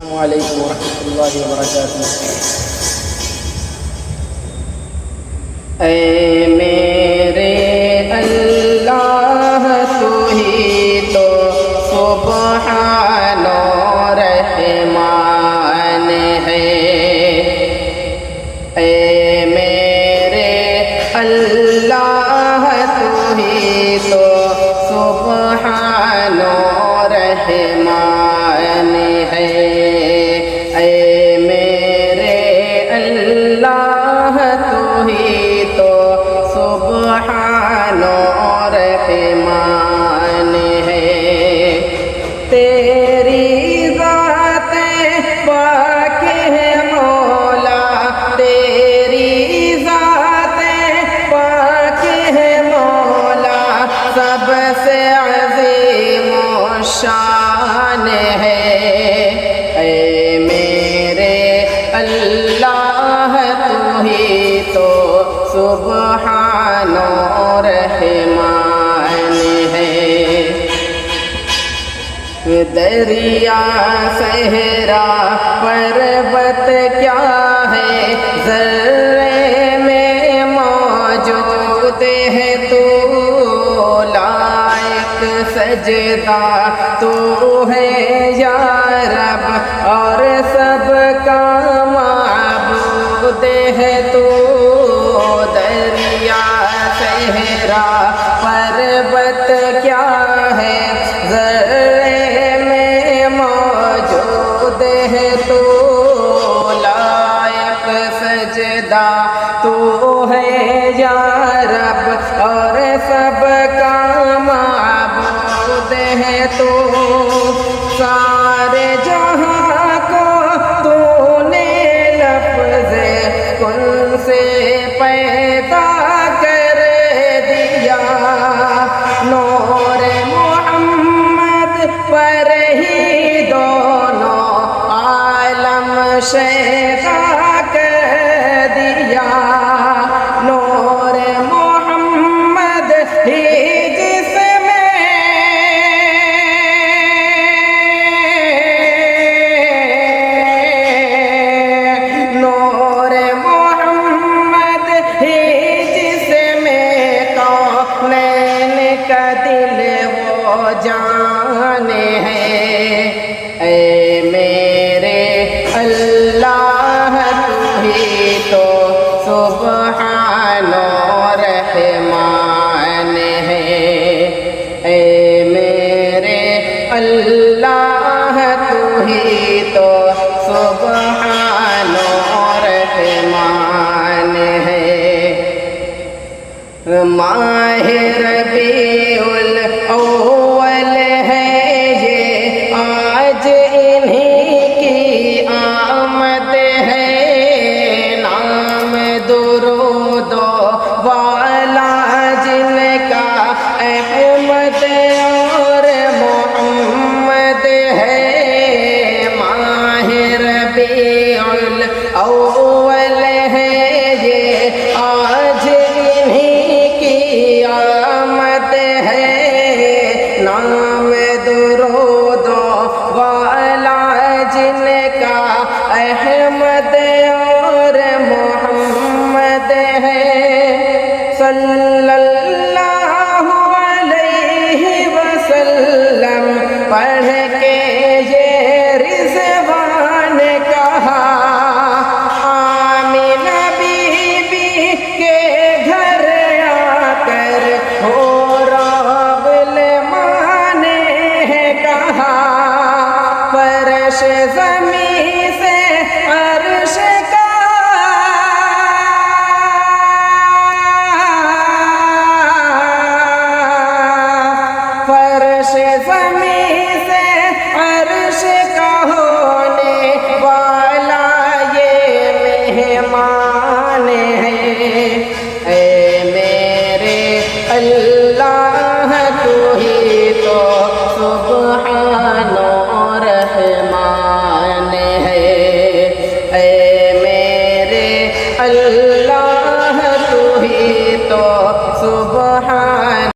السلام علیکم ورحمۃ اللہ وبرکاتہ۔ اے میرے اللہ تو ہی تو سبحان و رحمان ہے۔ اے میرے اللہ تو ہی تو سبحان و رحمان ہے۔ اے میرے اللہ تو ہی تو سبحان و رحمان ہے۔ تیری ذات پاک ہے مولا، تیری ذات پاک ہے مولا، سب سے عظیم و شان ہے۔ اے میرے اللہ تو ہی تو سبحان و رحمان ہے۔ دریا صحرا پربت کیا ہے، ذرے میں موجود ہے تو لائق سجدہ تو ہے یا رب، اور سب کا معبود ہے تو۔ دریا صحرا پربت کیا ہے، ذرے میں موجود ہے تو لائق سجدہ تو ہے یا رب، اور سب کا معبود ہے تو۔ سارے جہاں کو تو نے لفظ کن سے پیدا کر دیا، نور محمد پر ہی دونوں عالم شیدا کر دیا۔ نور محمد ہی جس میں نور محمد ہی جس میں کونین کا دل وہ جان ہے۔ اے میرے اللہ تو ہی تو سبحان و رحمان ہے۔ اے میرے اللہ تو ہی تو سبحان و رحمان ہے۔ ماہ ربیع الاول ہے یہ، آج انہی کی آمد ہے۔ نام درود والا جن کا احمد اور محمد ہے۔ ماہ ربیع الاول ہے یہ، آج انہی کی آمد ہے۔ نام درود والا جن کا احمد اور محمد ہے۔ صلی اللہ علیہ وسلم پڑھ کے یہ رضوان کہا، آمینہ بی بی کے گھر آ کر حورابل ماں نے کہا، فرش زمین سے عرش کا فرش زمین